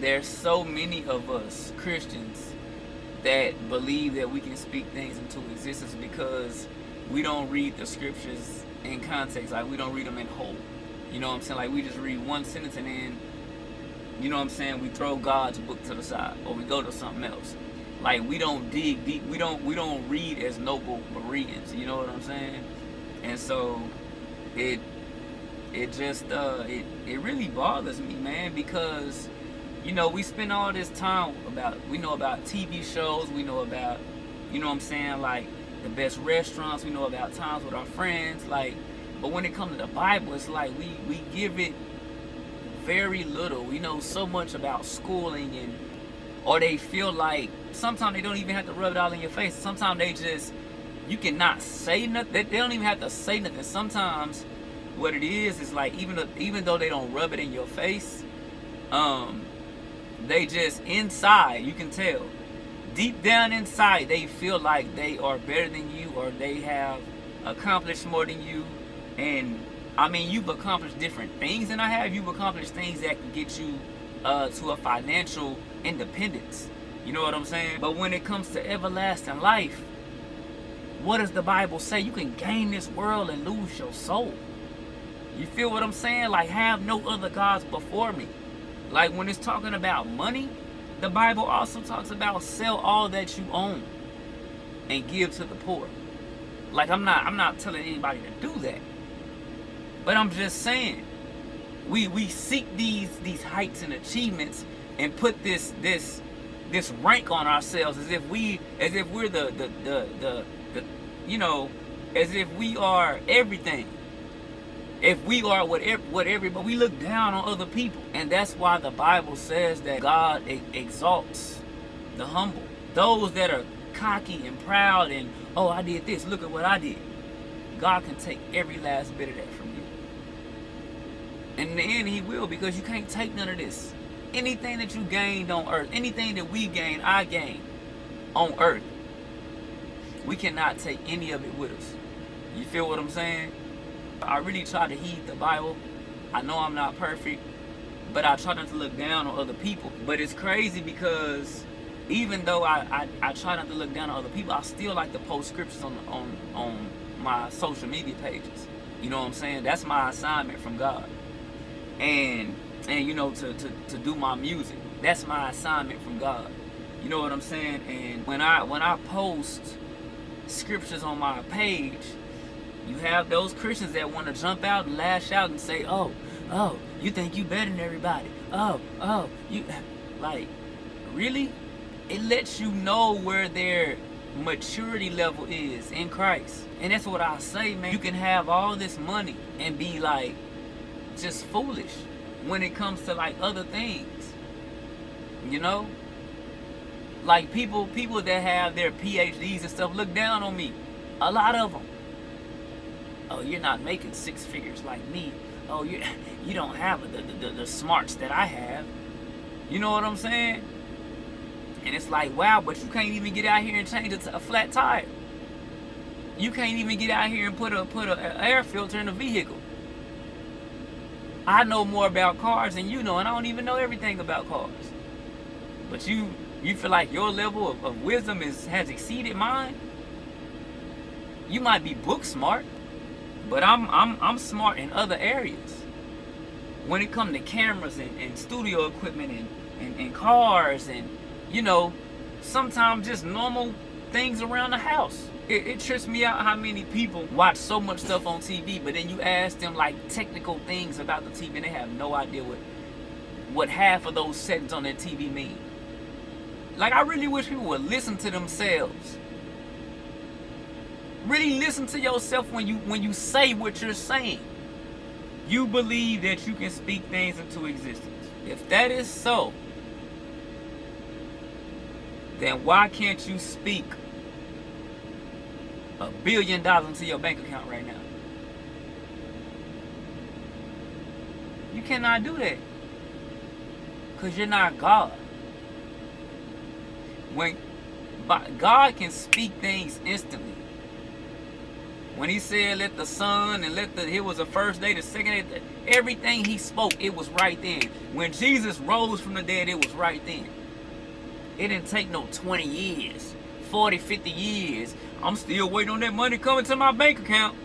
there's so many of us Christians that believe that we can speak things into existence because we don't read the scriptures in context. Like, we don't read them in whole. You know what I'm saying? Like, we just read one sentence and then, you know what I'm saying, we throw God's book to the side, or we go to something else. Like, we don't dig deep. We don't read as noble Bereans. You know what I'm saying? And so it just it really bothers me, man, because, you know, we spend all this time we know about TV shows, we know about, you know what I'm saying, like the best restaurants, we know about times with our friends, like, but when it comes to the Bible, it's like we give it very little. We know so much about schooling, and or they feel like sometimes they don't even have to rub it all in your face. Sometimes they just, you cannot say nothing. They don't even have to say nothing. Sometimes what it is like, even though they don't rub it in your face, they just inside, you can tell, deep down inside, they feel like they are better than you, or they have accomplished more than you. And I mean, you've accomplished different things than I have. You've accomplished things that can get you to a financial independence. You know what I'm saying? But when it comes to everlasting life, what does the Bible say? You can gain this world and lose your soul. You feel what I'm saying? Like, have no other gods before me. Like, when it's talking about money, the Bible also talks about sell all that you own and give to the poor. Like, I'm not telling anybody to do that, but I'm just saying, we seek these heights and achievements and put this rank on ourselves as if we're the you know, as if we are everything. If we are whatever, but we look down on other people. And that's why the Bible says that God exalts the humble. Those that are cocky and proud and, oh, I did this, look at what I did. God can take every last bit of that from you. And in the end, he will, because you can't take none of this. Anything that you gained on earth, anything that we gain, I gain on earth, we cannot take any of it with us. You feel what I'm saying? I really try to heed the Bible. I know I'm not perfect, but I try not to look down on other people. But it's crazy because even though I try not to look down on other people, I still like to post scriptures on my social media pages. You know what I'm saying? That's my assignment from God. And you know, to do my music, that's my assignment from God. You know what I'm saying? And when I post scriptures on my page, you have those Christians that want to jump out and lash out and say, oh, you think you better than everybody. Oh, you, like, really? It lets you know where their maturity level is in Christ. And that's what I say, man. You can have all this money and be like just foolish when it comes to like other things. You know? Like people that have their PhDs and stuff look down on me. A lot of them. Oh, you're not making six figures like me. Oh, you don't have the smarts that I have. You know what I'm saying? And it's like, wow, but you can't even get out here and change a flat tire. You can't even get out here and put a air filter in a vehicle. I know more about cars than you know, and I don't even know everything about cars. But you feel like your level of wisdom has exceeded mine. You might be book smart, but I'm smart in other areas. When it comes to cameras and studio equipment and cars and, you know, sometimes just normal things around the house. It trips me out how many people watch so much stuff on TV, but then you ask them like technical things about the TV and they have no idea what half of those settings on their TV mean. Like, I really wish people would listen to themselves. Really listen to yourself when you say what you're saying. You believe that you can speak things into existence. If that is so, then why can't you speak $1 billion into your bank account right now? You cannot do that, because you're not God. When God can speak things instantly, When he said, let the sun and it was the first day, the second day, everything he spoke, it was right then. When Jesus rose from the dead, it was right then. It didn't take no 20 years, 40, 50 years. I'm still waiting on that money coming to my bank account.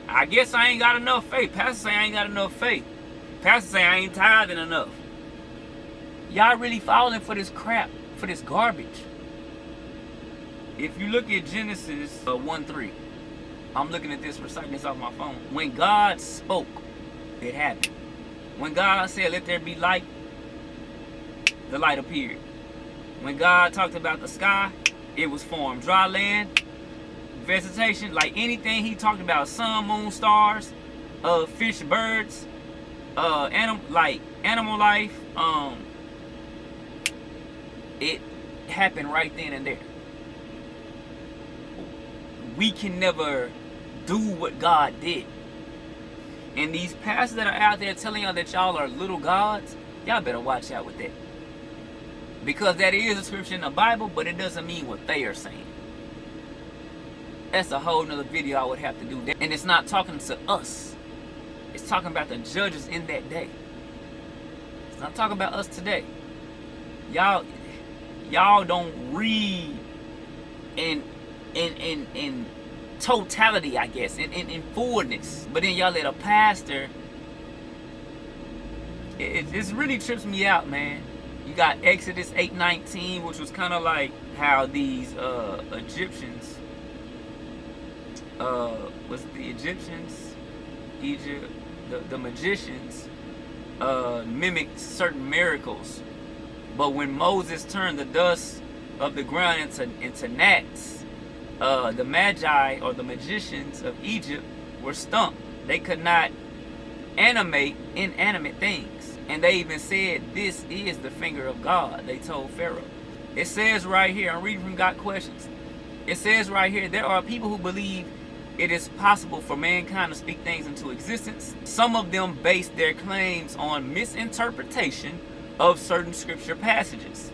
I guess I ain't got enough faith. Pastor say I ain't got enough faith. Pastor say I ain't tithing enough. Y'all really falling for this crap, for this garbage. If you look at Genesis 1:3, I'm looking at this, reciting this off my phone. When God spoke, it happened. When God said, let there be light, the light appeared. When God talked about the sky, it was formed. Dry land, vegetation, like anything he talked about, sun, moon, stars, fish, birds, animal life, it happened right then and there. We can never do what God did. And these pastors that are out there telling y'all that y'all are little gods, y'all better watch out with that. Because that is a scripture in the Bible, but it doesn't mean what they are saying. That's a whole nother video I would have to do. And it's not talking to us. It's talking about the judges in that day. It's not talking about us today. Y'all don't read in totality, I guess, in fullness. But then y'all let a pastor, it really trips me out, man. You got Exodus 8:19, which was kind of like how these Egyptians, Egypt, the magicians mimicked certain miracles. But when Moses turned the dust of the ground into gnats, the Magi, or the magicians of Egypt, were stumped. They could not animate inanimate things. And they even said, this is the finger of God, they told Pharaoh. It says right here, I'm reading from Got Questions. It says right here, there are people who believe it is possible for mankind to speak things into existence. Some of them base their claims on misinterpretation of certain scripture passages.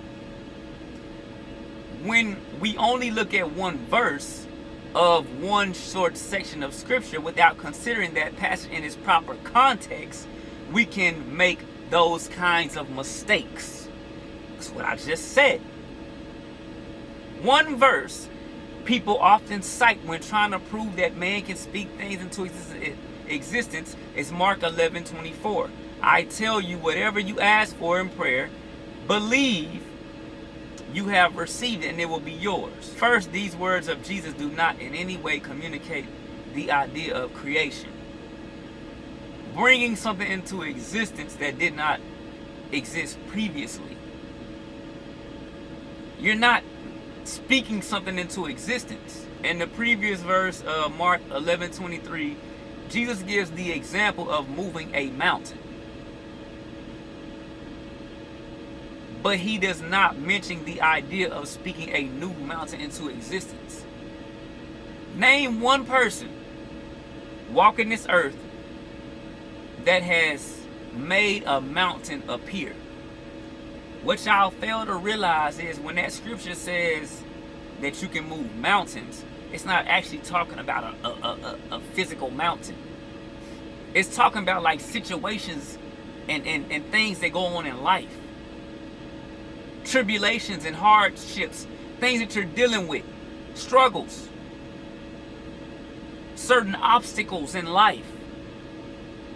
When we only look at one verse of one short section of scripture without considering that passage in its proper context, we can make those kinds of mistakes. That's what I just said. One verse people often cite when trying to prove that man can speak things into existence is Mark 11:24. I tell you, whatever you ask for in prayer, believe you have received it and it will be yours. First, these words of Jesus do not in any way communicate the idea of creation. Bringing something into existence that did not exist previously. You're not speaking something into existence. In the previous verse, Mark 11:23, Jesus gives the example of moving a mountain. But he does not mention the idea of speaking a new mountain into existence. Name one person walking this earth that has made a mountain appear. What y'all fail to realize is when that scripture says that you can move mountains, it's not actually talking about a physical mountain. It's talking about like situations and things that go on in life. Tribulations and hardships, things that you're dealing with, struggles, certain obstacles in life.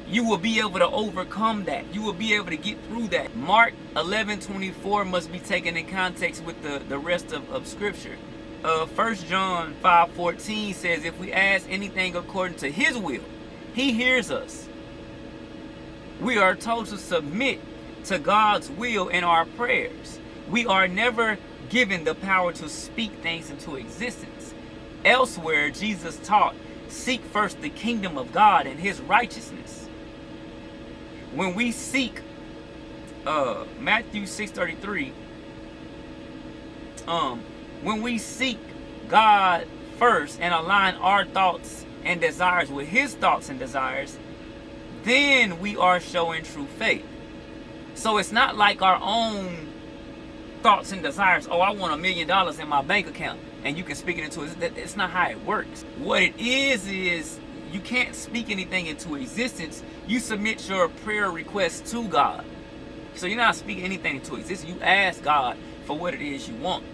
You will be able to overcome that. You will be able to get through that. Mark 11:24 must be taken in context with the rest of scripture. 1 John 5:14 says, if we ask anything according to his will, he hears us. We are told to submit to God's will in our prayers. We are never given the power to speak things into existence. Elsewhere, Jesus taught, seek first the kingdom of God and his righteousness. When we seek Matthew 6:33, when we seek God first and align our thoughts and desires with his thoughts and desires, then we are showing true faith. So it's not like our own thoughts and desires. Oh, I want $1 million in my bank account. and you can speak it into existence. It's not how it works. What it is you can't speak anything into existence. You submit your prayer request to God. So you're not speaking anything into existence. You ask God for what it is you want.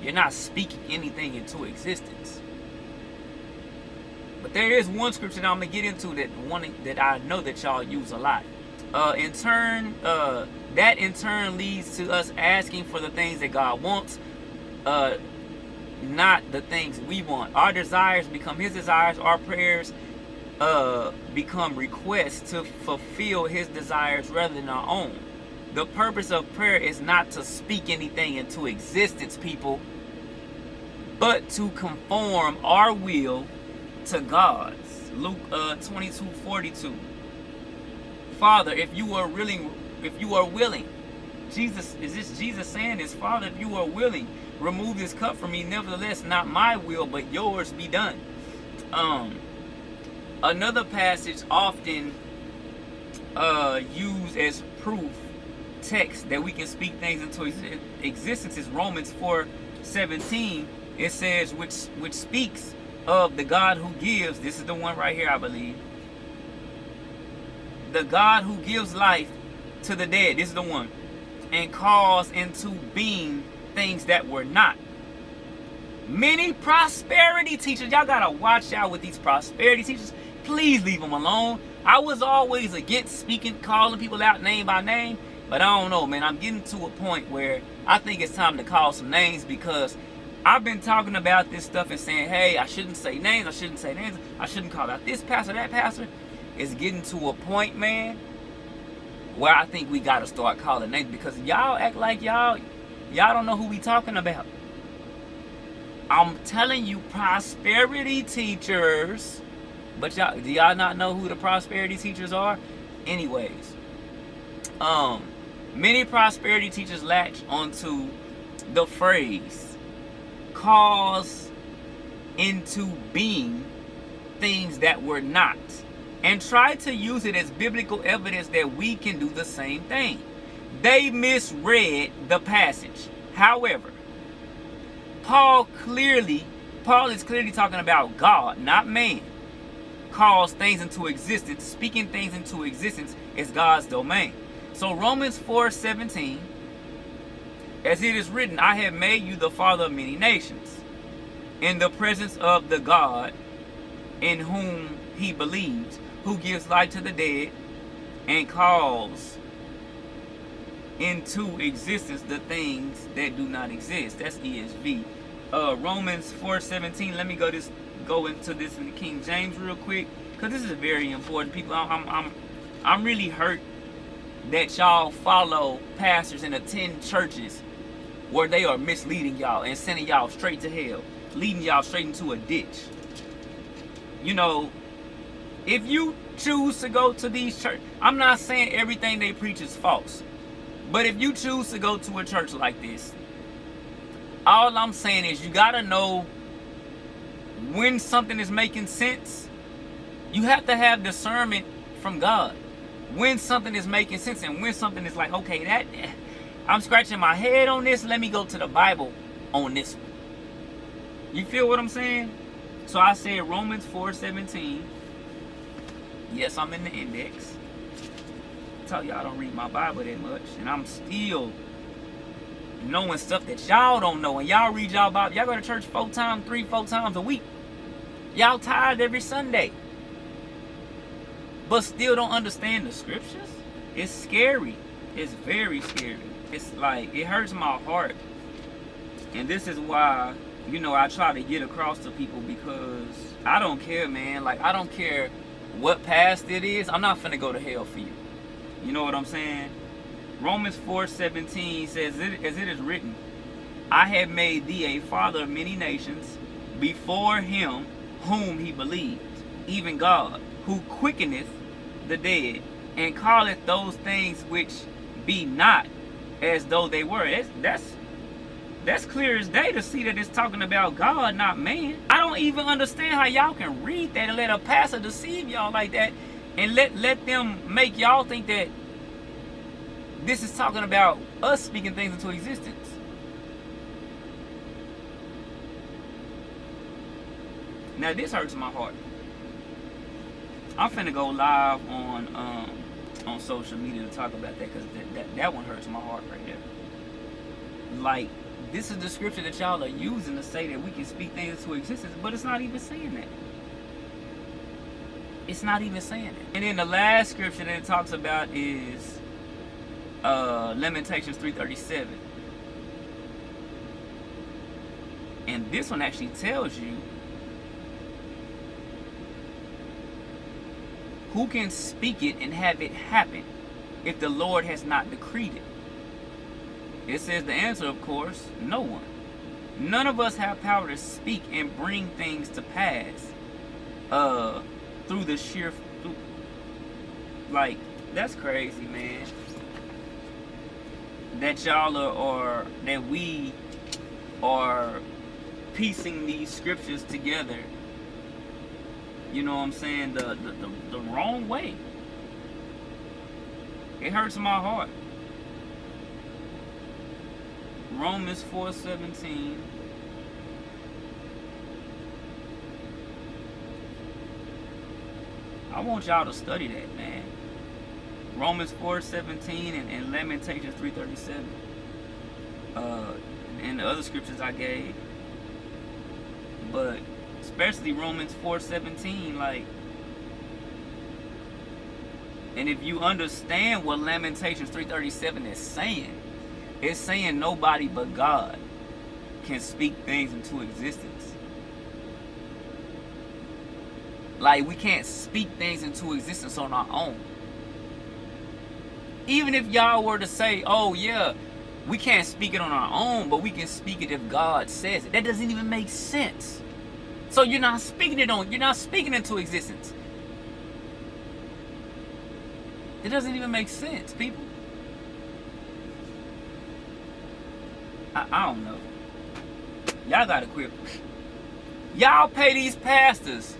You're not speaking anything into existence. But there is one scripture that I'm going to get into that I know that y'all use a lot. That in turn leads to us asking for the things that God wants, not the things we want. Our desires become His desires. Our prayers become requests to fulfill His desires rather than our own. The purpose of prayer is not to speak anything into existence, people, but to conform our will to God's. Luke 22:42. Father, if you are willing, Jesus, is this Jesus saying this? Father, if you are willing, remove this cup from me. Nevertheless, not my will, but yours be done. Another passage often used as proof text that we can speak things into existence is Romans 4:17. It says, which speaks of the God who gives. This is the one right here, I believe. The God who gives life to the dead. This is the one. And calls into being things that were not. Many prosperity teachers. Y'all gotta watch out with these prosperity teachers. Please leave them alone. I was always against calling people out name by name. But I don't know, man. I'm getting to a point where I think it's time to call some names, because I've been talking about this stuff and saying, hey, I shouldn't say names. I shouldn't call out this pastor, that pastor. It's getting to a point, man, where I think we got to start calling names, because y'all act like y'all don't know who we talking about. I'm telling you, prosperity teachers, but do y'all not know who the prosperity teachers are? Anyways, many prosperity teachers latch onto the phrase, cause into being things that were not, and try to use it as biblical evidence that we can do the same thing. They misread the passage. However, Paul is clearly talking about God, not man. Calls things into existence. Speaking things into existence is God's domain. So Romans 4:17, as it is written, I have made you the father of many nations, in the presence of the God in whom he believes, who gives life to the dead and calls into existence the things that do not exist. That's ESV. Romans 4:17. Let me go into this in the King James real quick, because this is very important, people. I'm really hurt that y'all follow pastors and attend churches where they are misleading y'all and sending y'all straight to hell, leading y'all straight into a ditch. You know, if you choose to go to these churches, I'm not saying everything they preach is false, but if you choose to go to a church like this, all I'm saying is you gotta know when something is making sense. You have to have discernment from God when something is making sense, and when something is like, okay, that I'm scratching my head on this, let me go to the Bible on this one. You feel what I'm saying? So I said Romans 4:17. Yes, I'm in the index. I tell y'all I don't read my Bible that much, and I'm still knowing stuff that y'all don't know. And y'all read y'all Bible. Y'all go to church 4 times a week. Y'all tired every Sunday, but still don't understand the scriptures. It's scary. It's very scary. It's like, it hurts my heart. And this is why, I try to get across to people, because I don't care, man. Like, I don't care what past it is. I'm not finna go to hell for you. You know what I'm saying? Romans 4:17 says, as it is written, I have made thee a father of many nations before him whom he believed, even God, who quickeneth the dead, and calleth those things which be not as though they were. That's clear as day to see that it's talking about God, not man. I don't even understand how y'all can read that and let a pastor deceive y'all like that, and let them make y'all think that this is talking about us speaking things into existence. Now this hurts my heart. I'm finna go live on social media to talk about that, because that one hurts my heart right there. Like, this is the scripture that y'all are using to say that we can speak things into existence, but it's not even saying that. It's not even saying it. And then the last scripture that it talks about is Lamentations 3:37. And this one actually tells you who can speak it and have it happen if the Lord has not decreed it. It says the answer, of course, no one. None of us have power to speak and bring things to pass through the sheer... Like, that's crazy, man. That y'all are that we are piecing these scriptures together, you know what I'm saying, the wrong way. It hurts my heart. Romans 4:17. I want y'all to study that, man. Romans 4:17 and Lamentations 3:37. And the other scriptures I gave. But especially Romans 4:17, like, and if you understand what Lamentations 3:37 is saying, it's saying nobody but God can speak things into existence. Like, we can't speak things into existence on our own. Even if y'all were to say, oh yeah, we can't speak it on our own, but we can speak it if God says it. That doesn't even make sense. So you're not speaking into existence. It doesn't even make sense, people. I don't know. Y'all gotta quit. Y'all pay these pastors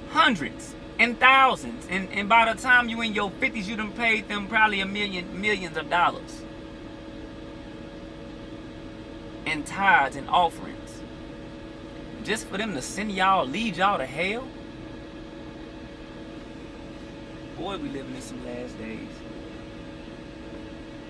hundreds and thousands, and by the time you in your 50s, you done paid them probably millions of dollars in tithes and offerings, just for them to send y'all, lead y'all to hell. Boy, we living in some last days.